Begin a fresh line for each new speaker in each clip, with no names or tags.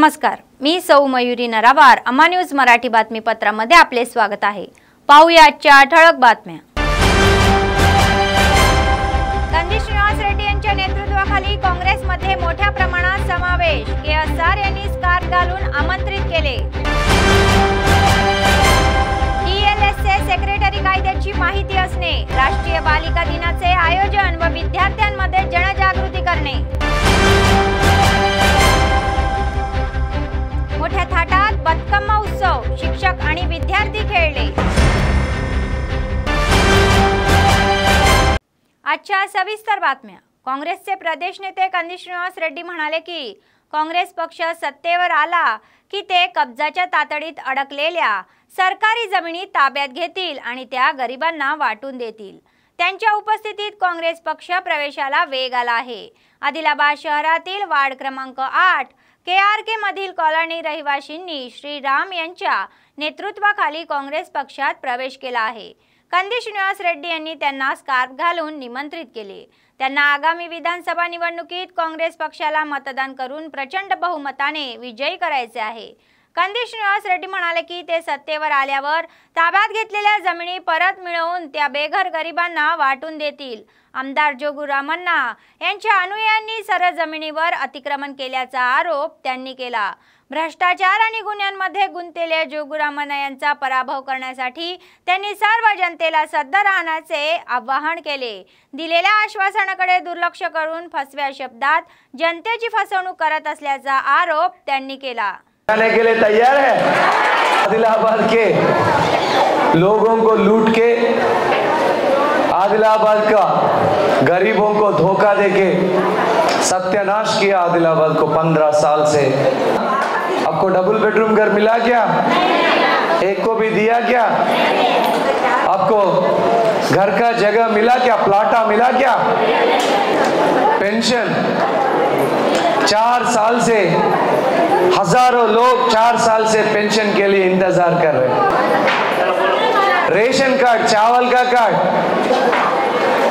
नमस्कार, मी सौ मयुरी नरावार. अम्मा न्यूज मराठी बातमीपत्रामध्ये आपले स्वागत आहे. पाहूया आजच्या ठळक बातम्या. कंदील श्रीनिवास रेड्डी यांच्या नेतृत्वाखाली काँग्रेसमध्ये मोठ्या प्रमाणात समावेश. केएसआर यांनी स्कार्फ घालून आमंत्रित केले. डीएलएसचे सेक्रेटरी कायद्याची माहिती असणे. राष्ट्रीय बालिका दिनाचे आयोजन व विद्यार्थ्यांमध्ये जनजागृती करणे. मोठ्या थाटात बतकम्मा उत्सव. शिक्षक आणि विद्यार्थी खेळले. आजच्या सविस्तर बातम्या. काँग्रेसचे प्रदेश नेते कंदील श्रीनिवास रेड्डी म्हणाले की काँग्रेस पक्ष सत्तेवर आला की ते कब्जाच्या तातडीत अडकलेल्या सरकारी जमिनी ताब्यात घेतील आणि त्या गरिबांना वाटून देतील. त्यांच्या उपस्थितीत काँग्रेस पक्ष प्रवेशाला वेग आला आहे. आदिलाबाद शहरातील वार्ड क्रमांक 8 केआरके मधील कॉलनी रहिवाशींनी श्रीराम यांच्या नेतृत्वाखाली काँग्रेस पक्षात प्रवेश केला आहे. कंदील श्रीनिवास रेड्डी यांनी त्यांना स्कार्फ घालून निमंत्रित केले. त्यांना आगामी विधानसभा निवडणुकीत काँग्रेस पक्षाला मतदान करून प्रचंड बहुमताने विजयी करायचे आहे. कंदील श्रीनिवास रेड्डी म्हणाले की ते सत्तेवर आल्यावर ताब्यात घेतलेल्या जमिनी परत मिळवून त्या बेघर गरिबांना वाटून देतील. आमदार जोगुरामन्ना यांच्या अनुयायांनी सरळ जमिनीवर अतिक्रमण केल्याचा आरोप त्यांनी केला. भ्रष्टाचार आणि गुन्ह्यांमध्ये गुंतलेल्या जोगुरामन्ना यांचा पराभव करण्यासाठी त्यांनी सर्व जनतेला सज्ज राहण्याचे आवाहन केले. दिलेल्या आश्वासनाकडे दुर्लक्ष करून फसव्या शब्दात जनतेची फसवणूक करत असल्याचा आरोप त्यांनी केला.
जाने के लिए तैयार है। आदिलाबाद के लोगों को लूट के, आदिलाबाद का गरीबों को धोखा देके सत्यानाश किया आदिलाबाद को 15 साल से। आपको डबल बेडरूम घर मिला क्या? एक को भी दिया क्या? आपको घर का जगह मिला क्या? प्लाटा मिला क्या? पेंशन 4 साल से हजारों लोग 4 साल से पेंशन के लिए इंतजार कर रहे हैं। रेशन कार्ड, चावल का कार्ड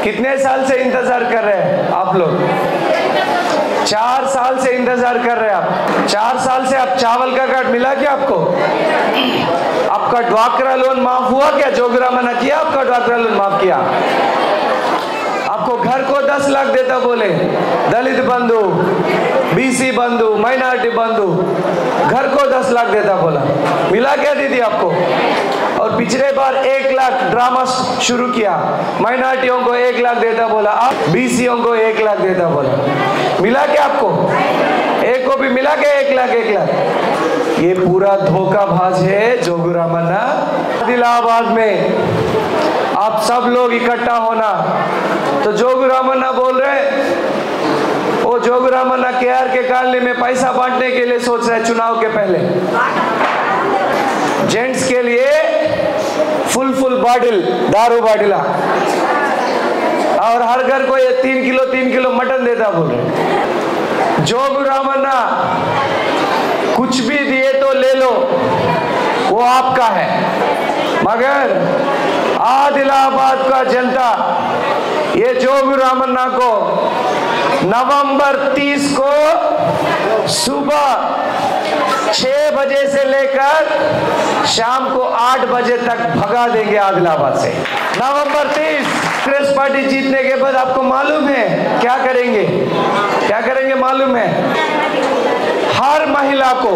कितने साल से इंतजार कर रहे हैं आप लोग? 4 साल से इंतजार कर रहे हैं आप। 4 साल से आप चावल का कार्ड मिला क्या आपको? आपका ड्वाक्रा लोन माफ हुआ क्या? जोगुरामन्ना किया आपका ड्वाक्रा लोन माफ किया? आपको घर को 10 लाख देता बोले, दलित बंधु, बीसी बंधु, माइनॉरिटी बंधु, घर को 10 लाख देता बोला, मिला क्या दीदी आपको? और पिछले बार 1 लाख ड्रामा शुरू किया, माइनॉरिटियों को 1 लाख देता बोला, आप बीसीओ को 1 लाख देता बोला, मिला क्या आपको? एक को भी मिला क्या? 1 लाख 1 लाख? ये पूरा धोखाबाज है जोगुरामन्ना। आदिलाबाद में आप सब लोग इकट्ठा होना। तो जोगुरामन्ना बोल रहे, वो जोगुरामन्ना केआरके कॉलोनी में पैसा बांटने के लिए सोच रहे चुनाव के पहले। जेंट्स के लिए फुल बॉटल दारू बाटिला और हर घर को ये 3 किलो मटन देता बोल रहे। जोगुरामन्ना कुछ भी दिए तो ले लो, वो आपका है, मगर आदिलाबाद का जनता ये जोगुरामन्ना को नवंबर 30 को सुबह 6 बजे से लेकर शाम को 8 बजे तक भगा देंगे आदिलाबाद से। नवंबर 30 कांग्रेस पार्टी जीतने के बाद आपको मालूम है क्या करेंगे? क्या करेंगे मालूम है? हर महिला को,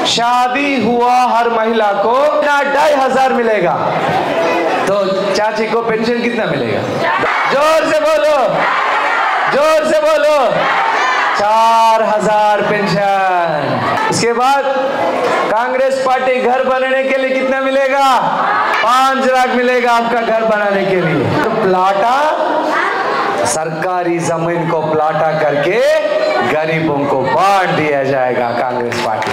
शादी हुआ हर महिला को 2,500 मिलेगा। तो चाची को पेंशन कितना मिलेगा? जोर से बोलो, जोर से बोलो। 4,000 पेंशन। इसके बाद कांग्रेस पार्टी घर बनाने के लिए कितना मिलेगा? 5 लाख मिलेगा आपका घर बनाने के लिए। तो प्लाटा, सरकारी जमीन को प्लाटा करके गरीबों को बांट दिया जाएगा कांग्रेस पार्टी।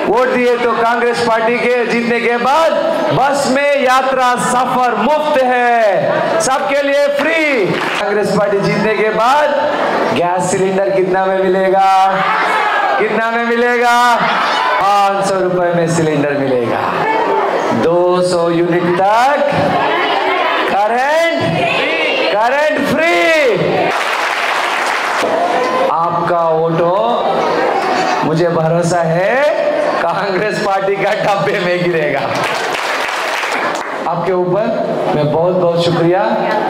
वोट दिए तो कांग्रेस पार्टी के जीतने के बाद बस में यात्रा सफर मुफ्त है, सबके लिए फ्री। कांग्रेस पार्टी जीतने के बाद गैस सिलेंडर कितना में मिलेगा? कितना में मिलेगा? 500 रुपए में सिलेंडर मिलेगा। 200 यूनिट तक करंट फ्री। आपका वोटो मुझे भरोसा है कांग्रेस पार्टी का डब्बे में गिरेगा। आपके ऊपर मैं बहुत बहुत शुक्रिया,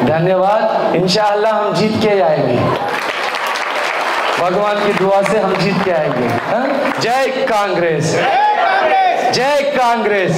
धन्यवाद। इंशाअल्लाह हम जीत के आएंगे, भगवान की दुआ से हम जीत के आएंगे। जय कांग्रेस, जय कांग्रेस,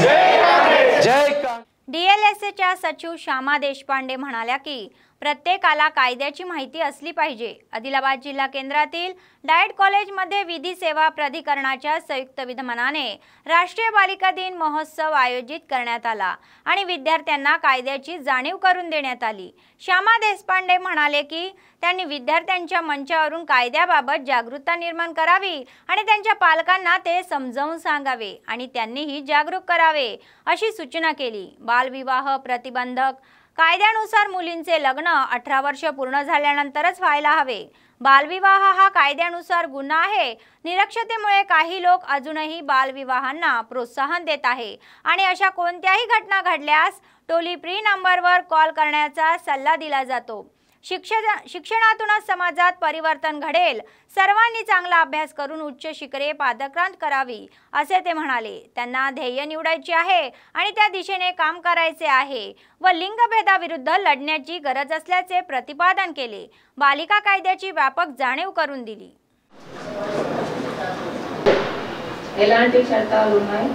जय कांग्रेस।
DLSAच्या सचिव श्यामा देशपांडे म्हणाल्या की प्रत्येकाला कायद्याची माहिती असली पाहिजे। आदिलाबाद जिल्हा केंद्रातील डायट कॉलेजमध्ये विधी सेवा प्राधिकरणाच्या संयुक्त विद्यमानाने राष्ट्रीय बालिका दिन महोत्सव आयोजित करण्यात आला आणि विद्यार्थ्यांना कायद्याची जाणीव करून देण्यात आली। श्यामा देशपांडे म्हणाले की त्यांनी विद्यार्थ्यांच्या मंचावरून कायद्याबाबत जागरूकता निर्माण करावी आणि त्यांच्या पालकांना ते समजावून सांगावे आणि त्यांनीही जागरूक करावे अशी सूचना केली। बालविवाह प्रतिबंधक कायद्यानुसार मुलींचे लग्न 18 वर्ष पूर्ण झाल्यानंतरच व्हायला हवे। बालविवाह हा कायद्यानुसार गुन्हा आहे। निरक्षरतेमुळे काही लोक अजूनही बालविवाहांना प्रोत्साहन देत आहे आणि अशा कोणत्याही घटना घडल्यास टोल फ्री नंबरवर कॉल करण्याचा सल्ला दिला जातो। शिक्षणातूनच समाजात परिवर्तन घडेल। सर्वांनी चांगला अभ्यास करून उच्च शिखरे पादाक्रांत करावी असे ते म्हणाले। त्यांना ध्येय निवडायचे आहे आणि त्या दिशेने काम करायचे आहे व लिंगभेदाविरुद्ध लढण्याची गरज असल्याचे प्रतिपादन केले। बालिका कायद्याची व्यापक जाणीव करून दिली।
ఎలాంటి చట్టాలు ఉన్నాయి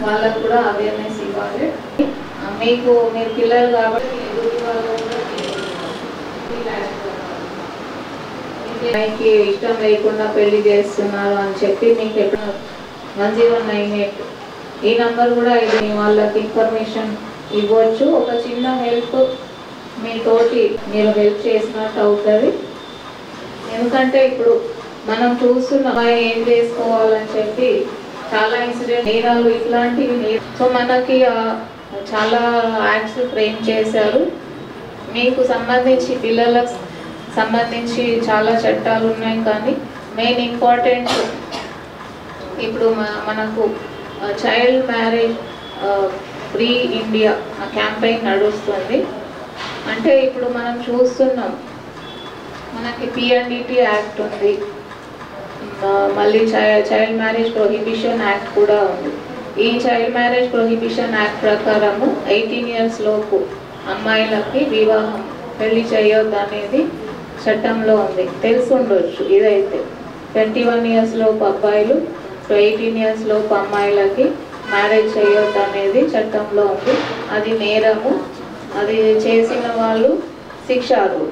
వాళ్ళకు కూడా అవేర్నెస్ ఇవ్వాలి। మీకు మీరు పిల్లలు కాబట్టి మీకు ఇష్టం లేకుండా పెళ్లి చేస్తున్నారు అని చెప్పి మీకు ఎప్పుడు 1098 ఈ నంబర్ కూడా ఇది వాళ్ళకి ఇన్ఫర్మేషన్ ఇవ్వచ్చు। ఒక చిన్న హెల్ప్ మీ తోటి మీరు హెల్ప్ చేసినట్టు అవుతుంది। ఎందుకంటే ఇప్పుడు మనం చూస్తున్నాం ఏం చేసుకోవాలని చెప్పి చాలా ఇన్సిడెంట్ నేరాలు ఇట్లాంటివి। సో మనకి చాలా యాక్ట్స్ ఫ్రేమ్ చేశారు। మీకు సంబంధించి పిల్లలకు సంబంధించి చాలా చట్టాలు ఉన్నాయి, కానీ మెయిన్ ఇంపార్టెంట్ ఇప్పుడు మనకు child marriage free India campaign నడుస్తుంది। అంటే ఇప్పుడు మనం చూస్తున్నాం మనకి PNDT యాక్ట్ ఉంది, మళ్ళీ చైల్డ్ మ్యారేజ్ ప్రొహిబిషన్ యాక్ట్ కూడా ఉంది। ఈ చైల్డ్ మ్యారేజ్ ప్రొహిబిషన్ యాక్ట్ ప్రకారము 18 ఇయర్స్ లోపు అమ్మాయిలకి వివాహం పెళ్లి చేయొద్దు అనేది చట్టంలో ఉంది, తెలుసుండొచ్చు। ఇదైతే 21 ఇయర్స్ లోపు అబ్బాయిలు 18 ఇయర్స్ లోపు అమ్మాయిలకి మ్యారేజ్ చేయొద్దు అనేది చట్టంలో ఉంది। అది నేరము, అది చేసిన వాళ్ళు శిక్షార్హులు।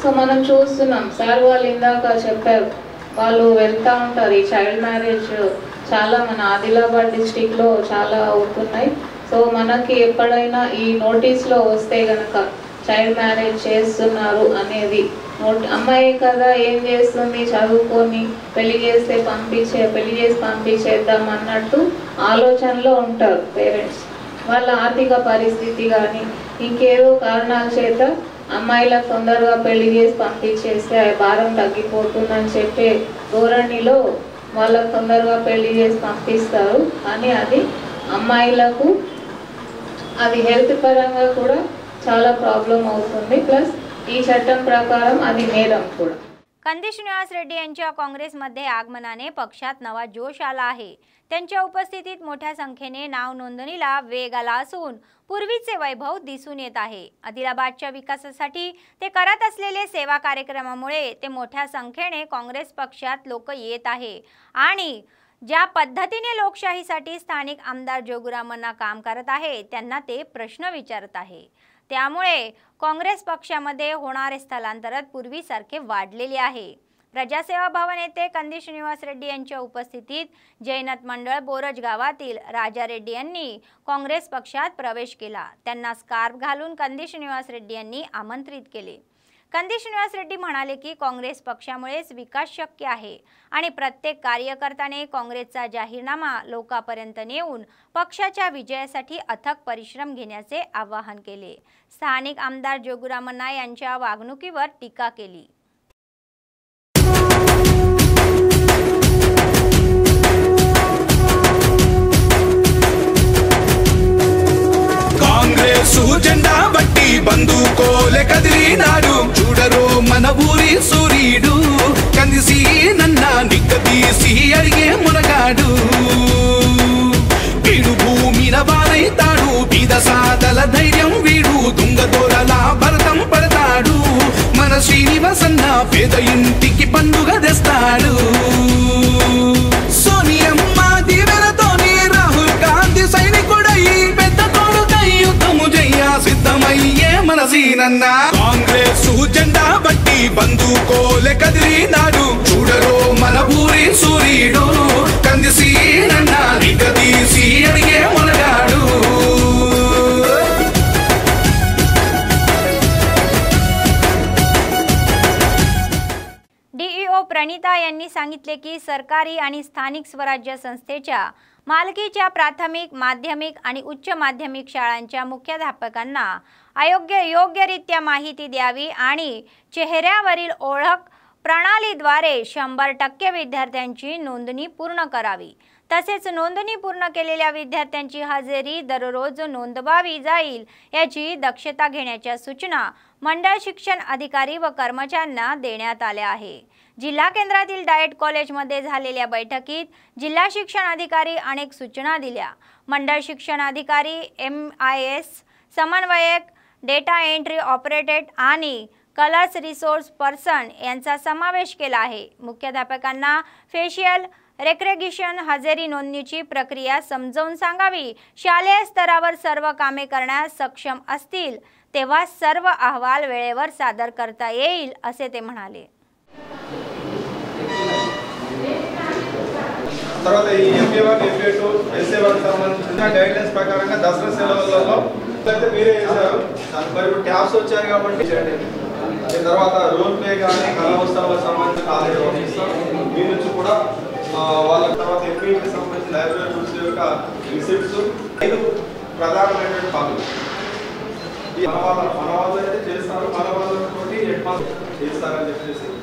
సో మనం చూస్తున్నాం, సార్ వాళ్ళు ఇందాక చెప్పారు, వాళ్ళు వెళ్తూ ఉంటారు। ఈ చైల్డ్ మ్యారేజ్ చాలా మన ఆదిలాబాద్ డిస్టిక్లో చాలా అవుతున్నాయి। సో మనకి ఎప్పుడైనా ఈ నోటీస్లో వస్తే గనక చైల్డ్ మ్యారేజ్ చేస్తున్నారు అనేది అమ్మాయి కదా ఏం చేస్తుంది చదువుకొని పెళ్లి చేసి పంపించేద్దాం అన్నట్టు ఆలోచనలో ఉంటారు పేరెంట్స్। వాళ్ళ ఆర్థిక పరిస్థితి కానీ ఇంకేదో కారణాల చేత అమ్మాయిలకు తొందరగా పెళ్లి చేసి పంపించేస్తే భారం తగ్గిపోతుందని చెప్పే ధోరణిలో వాళ్ళకు తొందరగా పెళ్లి చేసి పంపిస్తారు। కానీ అది అమ్మాయిలకు అది హెల్త్ పరంగా కూడా చాలా ప్రాబ్లం అవుతుంది, ప్లస్ ఈ చట్టం ప్రకారం అది నేరం కూడా।
कंदी श्रीनिवास रेड्डी यांच्या काँग्रेसमध्ये आगमनाने पक्षात नवा जोश आला आहे। त्यांच्या उपस्थितीत मोठ्या संख्येने नाव नोंदणीला वेग आला असून पूर्वीचे वैभव दिसून येत आहे। आदिलाबादच्या विकासासाठी ते करत असलेले सेवा कार्यक्रमामुळे ते मोठ्या संख्येने काँग्रेस पक्षात लोक येत आहे आणि ज्या पद्धतीने लोकशाहीसाठी स्थानिक आमदार जोगुरामना काम करत आहे त्यांना ते प्रश्न विचारत आहे। त्यामुळे काँग्रेस पक्षामध्ये होणारे स्थलांतर पूर्वीसारखे वाढलेले आहे। प्रजासेवा भवन येथे कंदी श्रीनिवास रेड्डी यांच्या उपस्थितीत जैनत मंडळ बोरज गावातील राजा रेड्डी यांनी काँग्रेस पक्षात प्रवेश केला। त्यांना स्कार्फ घालून कंदी श्रीनिवास रेड्डी यांनी आमंत्रित केले। कंदी श्रीनिवास रेड्डी म्हणाले की काँग्रेस पक्षामुळेच विकास शक्य आहे आणि प्रत्येक कार्यकर्त्याने काँग्रेसचा जाहीरनामा लोकांपर्यंत नेऊन पक्षाच्या विजयासाठी अथक परिश्रम घेण्याचे आवाहन केले। स्थानिक आमदार जोगुरामना यांच्या वागणुकीवर टीका केली।
కాంగ్రెసు జెండా బట్టి బందుకోలే కదిలినాడు చూడరో మన ఊరి సూర్యుడు కందిసి నన్న నిక్కదీసి కదిలేసి అడిగే మునగాడు వీడు భూమిన వారైతాడు బీద సాదల ధైర్యం వీడు తుంగతోరలా భరతం పడతాడు మన శ్రీనివాసన్న పేద ఇంటికి పండుగ తెస్తాడు సోనియమ్మ దీవెనతోని రాహుల్ గాంధీ సైనికుడై పెద్ద తోడుకై యుద్ధము చెయ్య సిద్ధమయ్యే మన సీనన్న కాంగ్రెస్ జెండా బట్టి బందుకోలే కదిలినాడు చూడరో మన ఊరి సూర్యుడు కంది సీనన్న నిగదీసి అడిగే మునగాడు
DEO प्रणिता यांनी सांगितले की सरकारी आणि स्थानिक स्वराज्य संस्थेच्या मालकीच्या प्राथमिक, माध्यमिक आणि उच्च माध्यमिक शाळांच्या मुख्याध्यापकांना योग्यरित्या माहिती द्यावी आणि चेहऱ्यावरील ओळख प्रणालीद्वारे 100% विद्यार्थ्यांची नोंदणी पूर्ण करावी। तसेच नोंदणी पूर्ण केलेल्या विद्यार्थ्यांची हजेरी दररोज नोंदवावी जाईल याची दक्षता घेण्याच्या सूचना मंडळ शिक्षण अधिकारी व कर्मचाऱ्यांना देण्यात आल्या आहे। जिल्हा केंद्रातील डाएट कॉलेजमध्ये झालेल्या बैठकीत जिल्हा शिक्षण अधिकारी अनेक सूचना दिल्या। मंडळ शिक्षण अधिकारी MIS समन्वयक, डेटा एंट्री ऑपरेटर आणि कलर्स रिसोर्स पर्सन यांचा समावेश केला आहे। मुख्याध्यापकांना फेशियल रेक्रेगिशन हजेरी नोंदणीची प्रक्रिया समजावून सांगावी। शालेय स्तरावर सर्व कामे करण्यास सक्षम असतील तेव्हा सर्व अहवाल वेळेवर सादर करता येईल असे ते म्हणाले।
తర్వాత ఈ FA1 FA2 SA1 సంబంధించిన గైడ్లైన్స్ ప్రకారంగా దసరా సెలవులలో అయితే మీరే చేశారు మరి ఇప్పుడు ట్యాబ్స్ వచ్చాయి కాబట్టి చేయండి తర్వాత రోల్ ప్లే కానీ కళా ఉత్సవాలకు సంబంధించిన కాలేజ్ ఆఫీసర్ మీ నుంచి కూడా వాళ్ళ తర్వాత FA కి సంబంధించిన లైబ్రరీ రూల్స్ యొక్క రిసిప్ట్స్ 5 ప్రధానమైనటువంటి పనులు ఈ మన వాళ్ళు అయితే చేస్తారు మన వాళ్ళతోటి హెడ్ మాస్టర్ చేస్తారని చెప్పేసి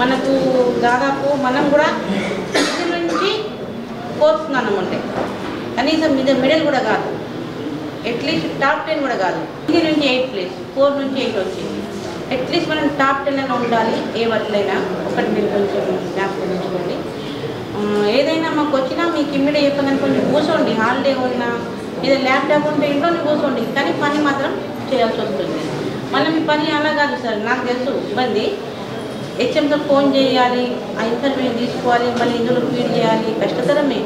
మనకు దాదాపు మనం కూడా ఫిఫ్త్ నుంచి ఫోర్త్ అంటే కనీసం మిడిల్ కూడా కాదు, అట్లీస్ట్ టాప్ 10 కూడా కాదు, 3 నుంచి 8 ప్లేస్, 4 నుంచి 8 వచ్చింది. అట్లీస్ట్ మనం టాప్ 10 అయినా ఉండాలి ఏ వర్క్లైనా. ఒకటి మీరు కొంచెం జ్ఞాపకం ఉంచుకోండి. ఏదైనా మాకు వచ్చినా మీకు ఇమ్మీడియట్ చెప్పగానే కొంచెం కూర్చోండి, హాలిడే ఉన్నా ఏదో ల్యాప్టాప్ ఉంటే ఇంట్లోనే కూర్చోండి, కానీ పని మాత్రం చేయాల్సి వస్తుంది. మళ్ళీ మీ పని అలా కాదు సార్, నాకు తెలుసు ఇబ్బంది. హెచ్ఎంతో ఫోన్ చేయాలి, ఆ ఇన్ఫర్మేషన్ తీసుకోవాలి, మళ్ళీ ఇందులో ఫీడ్ చేయాలి, కష్టతరమే.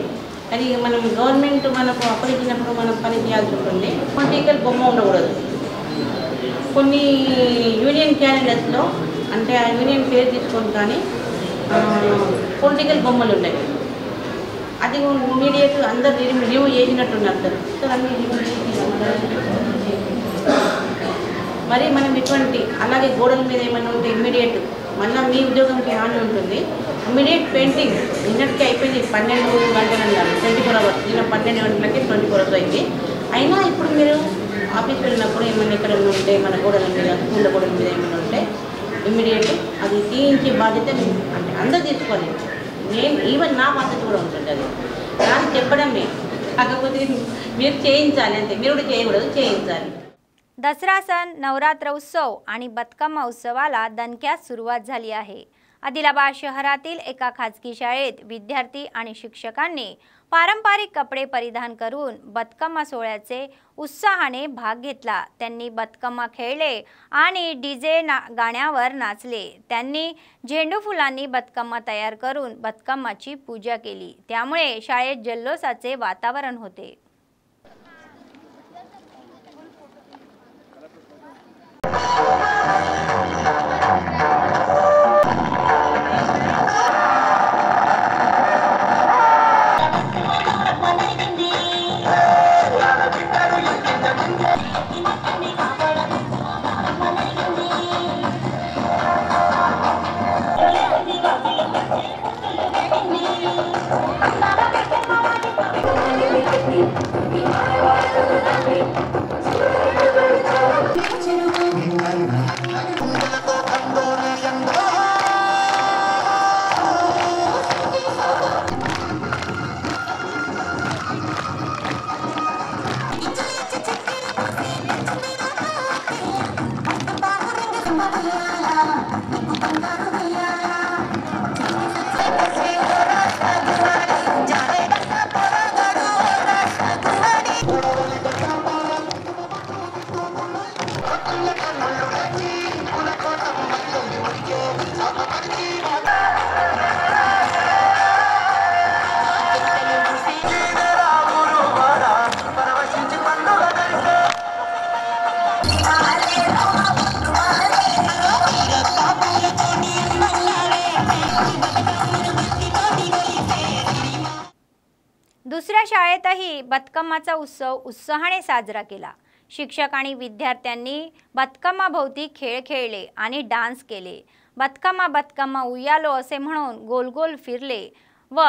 కానీ మనం గవర్నమెంట్ మనకు అప్పగించినప్పుడు మనం పని చేయాల్సి ఉంటుంది. పొలిటికల్ బొమ్మ ఉండకూడదు. కొన్ని యూనియన్ క్యాలెండర్స్లో అంటే ఆ యూనియన్ పేరు తీసుకొని కానీ పొలిటికల్ బొమ్మలు ఉన్నాయి. అది ఇమీడియట్ అందరు రిమూవ్ చేసినట్టున్నారు సార్. సార్ అన్నీ రిమూవ్ చేసి మరి మనం ఇటువంటి అలాగే గోడల మీద ఏమైనా ఉంటే ఇమ్మీడియట్ మళ్ళీ మీ ఉద్యోగంకి హాని ఉంటుంది. ఇమ్మీడియట్ పెయింటింగ్ నిన్నటికి అయిపోయింది 12 గంటలు అన్నారు, 24 hours. నిన్న 12 గంటలకి 24 hours అయింది. అయినా ఇప్పుడు మీరు ఆఫీస్కి వెళ్ళినప్పుడు ఏమైనా ఎక్కడ ఉంటే మన గోడల మీద స్కూళ్ళ గోడల మీద ఏమైనా ఉంటే ఇమ్మీడియట్ అది తీయించే బాధ్యత అంటే అందరూ తీసుకోవాలి. నేను ఈవెన్ నా బాధ్యత కూడా ఉంటుంది. అది కానీ చెప్పడమే, కాకపోతే మీరు చేయించాలి అంతే, మీరు కూడా చేయకూడదు, చేయించాలి.
दसरा सण, नवरात्र उत्सव आणि बतकम्मा उत्सवाला दणक्यात सुरुवात झाली आहे। आदिलाबाद शहरातील एका खाजगी शाळेत विद्यार्थी आणि शिक्षकांनी पारंपरिक कपडे परिधान करून बतकम्मा सोहळ्याचे उत्साहाने भाग घेतला। त्यांनी बतकम्मा खेळले आणि डीजे गाण्यावर नाचले। त्यांनी झेंडू फुलांनी बतकम्मा तयार करून बतकम्माची पूजा केली, त्यामुळे शाळेत जल्लोषाचे वातावरण होते। दुसऱ्या शाळेतही बतकम्माचा उत्सव उत्साहाने साजरा केला। शिक्षक आणि विद्यार्थ्यांनी बतकम्मा भोवती खेळ खेळले आणि डान्स केले। बतकम्मा बतकम्मा उयालो असे म्हणून गोल गोल फिरले व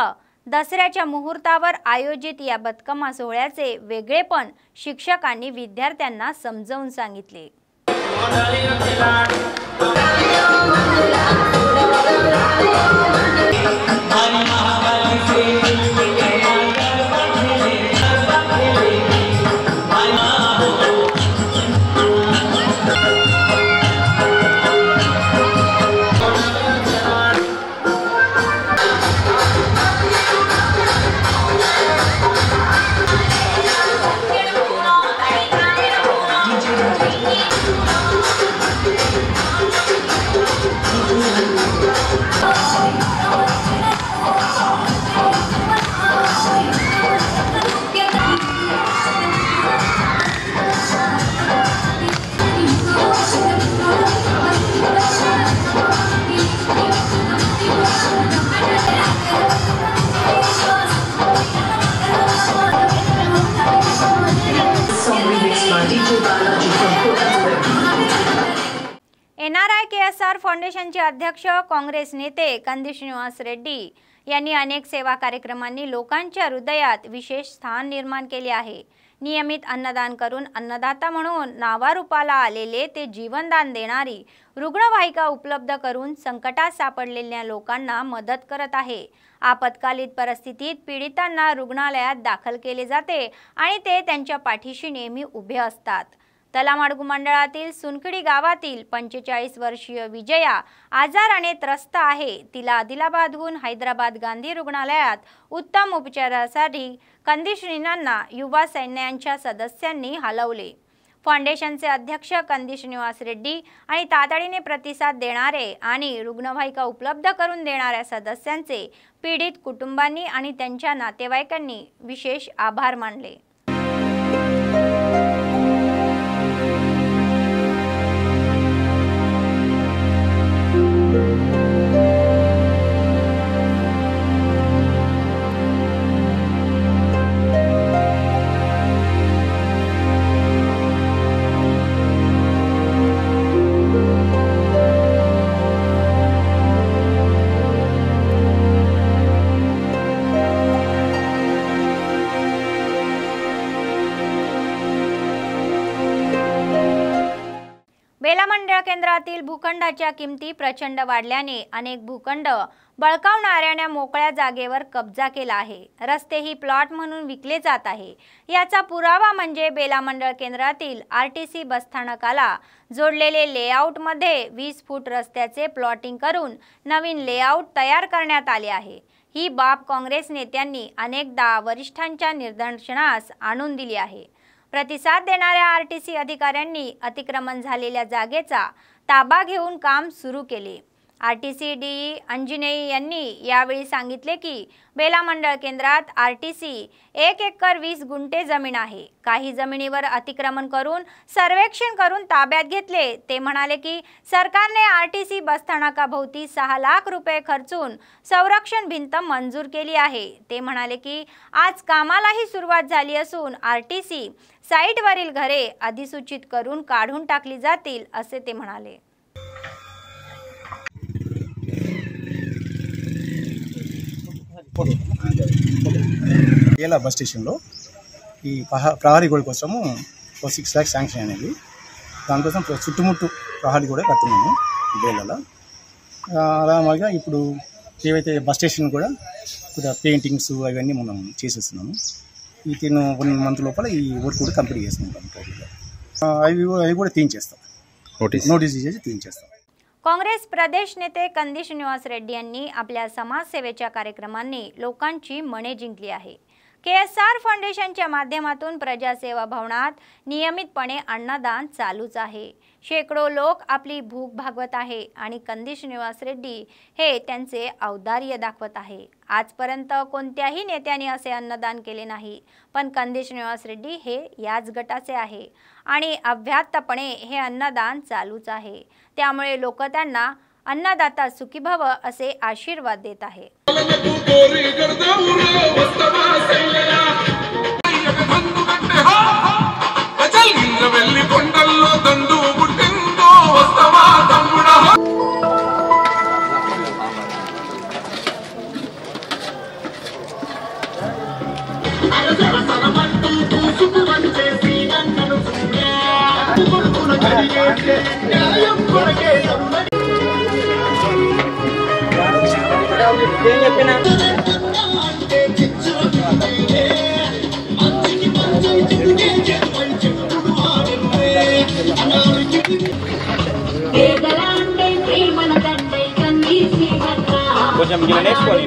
दसऱ्याच्या मुहूर्तावर आयोजित या बतकम्मा सोहळ्याचे वेगळेपण शिक्षकांनी विद्यार्थ्यांना समजावून सांगितले। NRI KSR फाउंडेशनचे अध्यक्ष काँग्रेस नेते कंदी श्रीनिवास रेड्डी यांनी अनेक सेवा कार्यक्रमांनी लोकांच्या हृदयात विशेष स्थान निर्माण केले आहे। नियमित अन्नदान करून अन्नदाता म्हणून नावारूपाला आलेले ते जीवनदान देणारी रुग्णवाहिका उपलब्ध करून संकटात सापडलेल्या लोकांना मदत करत आहे। आपत्कालीन परिस्थितीत पीडितांना रुग्णालयात दाखल केले जाते आणि ते त्यांच्या पाठीशी नेहमी उभे असतात। तलामाडगू मंडळातील सुनखडी गावातील 45 वर्षीय विजया आजाराने त्रस्त आहे। तिला आदिलाबादहून हैदराबाद गांधी रुग्णालयात उत्तम उपचारासाठी कंदी श्रीनांना युवा सैन्याच्या सदस्यांनी हलवले। फाउंडेशनचे अध्यक्ष कंदी श्रीनिवास रेड्डी आणि तातडीने प्रतिसाद देणारे आणि रुग्णवाहिका उपलब्ध करून देणाऱ्या सदस्यांचे पीडित कुटुंबांनी आणि त्यांच्या नातेवाईकांनी विशेष आभार मानले। बेला मंडळ केंद्रातील भूखंडाच्या किमती प्रचंड वाढल्याने अनेक भूखंड बळकावणाऱ्याने मोकळ्या जागेवर कब्जा केला आहे। रस्ते ही प्लॉट म्हणून विकले जात आहे। याचा पुरावा म्हणजे बेला मंडळ केंद्रातील RTC बसस्थानकाला जोडलेले लेआउटमध्ये 20 फूट रस्त्याचे प्लॉटिंग करून नवीन लेआउट तयार करण्यात आले आहे। ही बाब काँग्रेस नेत्यांनी अनेकदा वरिष्ठांच्या निदर्शनास आणून दिली आहे। प्रतिसाद देणाऱ्या RTC अधिकाऱ्यांनी अतिक्रमण झालेल्या जागेचा ताबा घेऊन काम सुरू केले। RTC DE अंजनेय यांनी यावेळी सांगितले की बेला मंडळ केंद्रात RTC 1 एकर 20 गुंठे जमीन आहे। काही जमिनीवर अतिक्रमण करून सर्वेक्षण करून ताब्यात घेतले। ते म्हणाले की सरकारने RTC बसस्थानकाभोवती 6 लाख रुपये खर्चून संरक्षण भिंत मंजूर केली आहे। ते म्हणाले की आज कामालाही सुरुवात झाली असून RTC साइटवरील घरे अधिसूचित करून काढून टाकली जातील असे ते म्हणाले।
बेला बस स्टेషన్లో ఈ ప్రహరీ గోడ కోసము 6 लाख శాంక్షన్ అనేది దానికోసం చుట్టుముట్టు ప్రహరీ గోడ కడుతున్నాము బేలలో। అలాగే ఇప్పుడు ఏవైతే బస్ స్టేషన్ కూడా కొద్దిగా పెయింటింగ్స్ అవన్నీ మనం చేసేస్తున్నాము। ఈ 1 మంత్ లోపల ఈ వర్క్ కూడా కంప్లీట్ చేసుకుంటాం। అవి కూడా తీయించేస్తాం, నోటీస్ చేసి తీయించేస్తాం।
काँग्रेस प्रदेश नेते कंदी श्रीनिवास रेड्डी यांनी आपल्या समाजसेवेच्या कार्यक्रमांनी लोकांची मने जिंकली आहे। KSR फाउंडेशनच्या माध्यमातून प्रजासेवा भवनात नियमितपणे अन्नदान चालूच आहे। शेकडो लोक आपली भूक भागवत आहे आणि कंदी श्रीनिवास रेड्डी हे त्यांचे औदार्य दाखवत आहे। आजपर्यंत कोणत्याही नेत्याने असे अन्नदान केले नाही, पण कंदी श्रीनिवास रेड्डी हे याच गटाचे आहे आणि अव्याहतपणे हे अन्नदान चालूच आहे। त्यामुळे लोक त्यांना अन्नदाता सुखी भव असे आशीर्वाद देत आहे।
కొంచెం ఇలా నేర్చుకోవాలి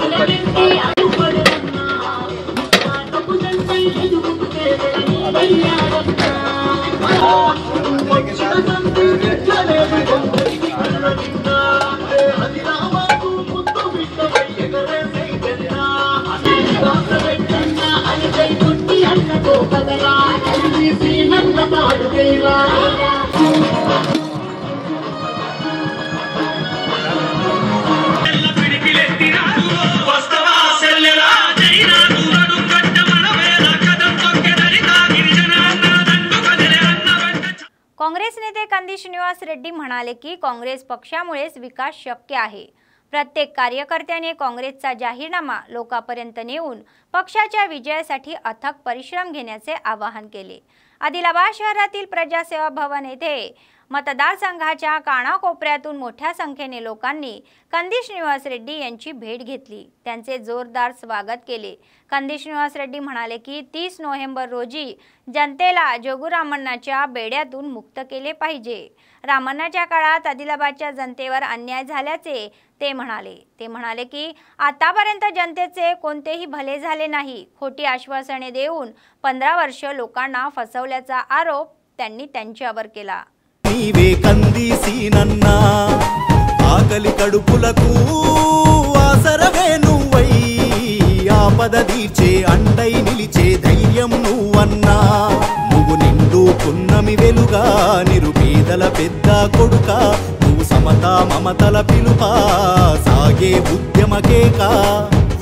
काँग्रेस नेते कंदी श्रीनिवास रेड्डी म्हणाले की काँग्रेस पक्षामुळेच विकास शक्य आहे। प्रत्येक कार्यकर्त्याने काँग्रेसचा जाहीरनामा लोकांपर्यंत नेऊन पक्षाच्या विजयासाठी अथक परिश्रम घेण्याचे आवाहन केले। आदिलाबाद शहरातील प्रजासेवा भवन येथे मतदारसंघाच्या कानाकोपऱ्यातून मोठ्या संख्येने लोकांनी कंदी श्रीनिवास रेड्डी यांची भेट घेतली, त्यांचे जोरदार स्वागत केले। कंदी श्रीनिवास रेड्डी म्हणाले की 30 नोव्हेंबर रोजी जनतेला जोगू रामण्णाच्या बेड्यातून मुक्त केले पाहिजे। रामण्णाच्या काळात आदिलाबादच्या जनतेवर अन्याय झाल्याचे ते म्हणाले की आतापर्यंत जनतेचे कोणतेही भले झाले नाही। खोटी आश्वासने देऊन 15 वर्ष लोकांना फसवल्याचा आरोप त्यांनी त्यांच्यावर केला।
నీవే కందీసీనన్నా ఆకలి కడుపులకు ఆసరవే నువ్వై ఆపద తీర్చే అండై నిలిచే ధైర్యం నువ్వన్నా నువ్వు నిండు పున్నమి వెలుగా నిరుపేదల పెద్ద కొడుక నువ్వు సమత మమతల పిలుపా సాగే ఉద్యమకేక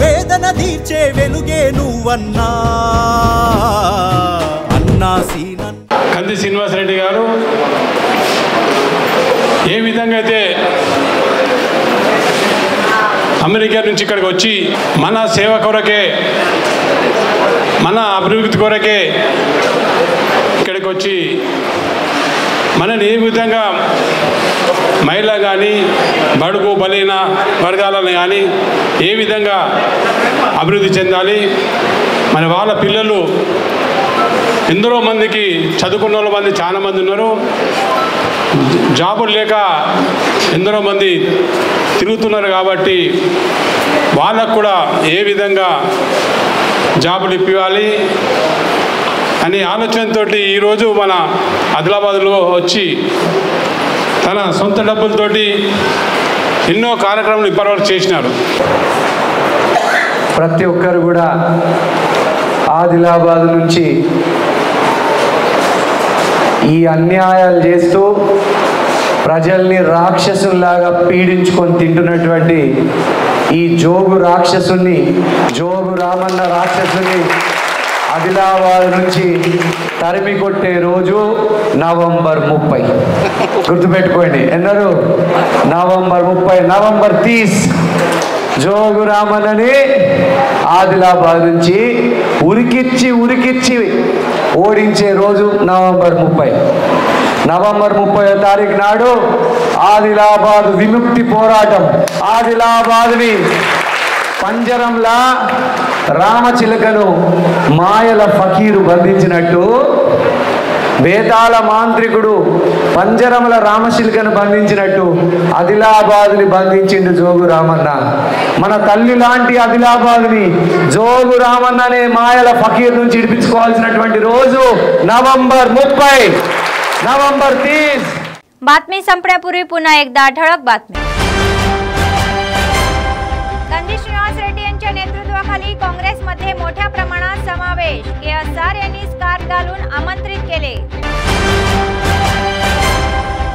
వేదన తీర్చే వెలుగే నువ్వన్నా అన్నా సీనన్నా
కంది శ్రీనివాస్ రెడ్డి గారు ఏ విధంగా అయితే అమెరికా నుంచి ఇక్కడికి వచ్చి మన సేవ కొరకే మన అభివృద్ధి కొరకే ఇక్కడికి వచ్చి మనని ఏ విధంగా మహిళ కానీ బడుగు బలైన వర్గాలను కానీ ఏ విధంగా అభివృద్ధి చెందాలి, మన వాళ్ళ పిల్లలు ఎందరో మందికి చదువుకున్న మంది చాలా మంది ఉన్నారు, జాబులు లేక ఎందరో మంది తిరుగుతున్నారు కాబట్టి వాళ్ళకు కూడా ఏ విధంగా జాబులు ఇప్పివ్వాలి అనే ఆలోచనతో ఈరోజు మన ఆదిలాబాద్లో వచ్చి తన సొంత డబ్బులతోటి ఎన్నో కార్యక్రమాలు ఇప్పటివరకు చేసినారు।
ప్రతి ఒక్కరు కూడా ఆదిలాబాద్ నుంచి ఈ అన్యాయాలు చేస్తూ ప్రజల్ని రాక్షసుల్లాగా పీడించుకొని తింటున్నటువంటి ఈ జోగు రామన్న రాక్షసుని ఆదిలాబాద్ నుంచి తరిమి కొట్టే రోజు నవంబర్ 30 గుర్తుపెట్టుకోండి। ఎన్నరు నవంబర్ 30 నవంబర్ 30 జోగు రామన్నని ఆదిలాబాద్ నుంచి ఉరికిచ్చి ఓడించే రోజు నవంబర్ 30। నవంబర్ 30వ తారీఖు నాడు ఆదిలాబాద్ విముక్తి పోరాటం, ఆదిలాబాద్ని పంజరంలా రామచిలకను మాయల ఫకీరు బంధించినట్టు వేదాల మాంత్రికుడు పంజరముల రామచిలకను బంధించినట్టు ఆదిలాబాద్ని బంధించిండు జోగు రామన్న। మన తల్లి లాంటి ఆదిలాబాద్ని జోగు రామన్న అనే మాయల ఫకీర్ నుంచి ఇడిపించుకోవాల్సినటువంటి రోజు नवंबर 30 नवंबर 30।
बातमी संपण्यापूर्वी पुन्हा एकदा ठळक बातमी। कंदी श्रीनिवास रेड्डी यांच्या नेतृत्वाखाली काँग्रेसमध्ये मोठ्या प्रमाणात समावेश, केएसआर यांनी स्कार्फ घालून आमंत्रित केले।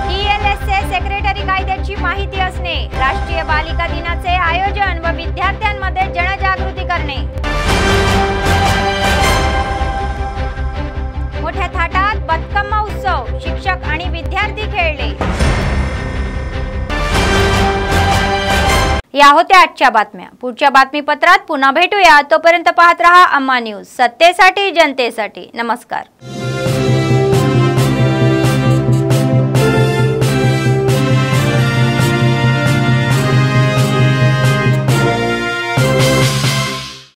टीएलएसचे सेक्रेटरी कायद्याची माहिती असणे, राष्ट्रीय बालिका दिनाचे आयोजन व विद्यार्थ्यांमध्ये जनजागृती करणे। मोठ्या थाटात बतकम्मा उत्सव, शिक्षक आणि विद्यार्थी खेळले। या होत्या आजच्या बातम्या. पुढच्या बातमीपत्रात पुन्हा भेटूया. तोपर्यंत पाहत रहा अम्मा न्यूज, सत्तेसाठी जनतेसाठी. नमस्कार.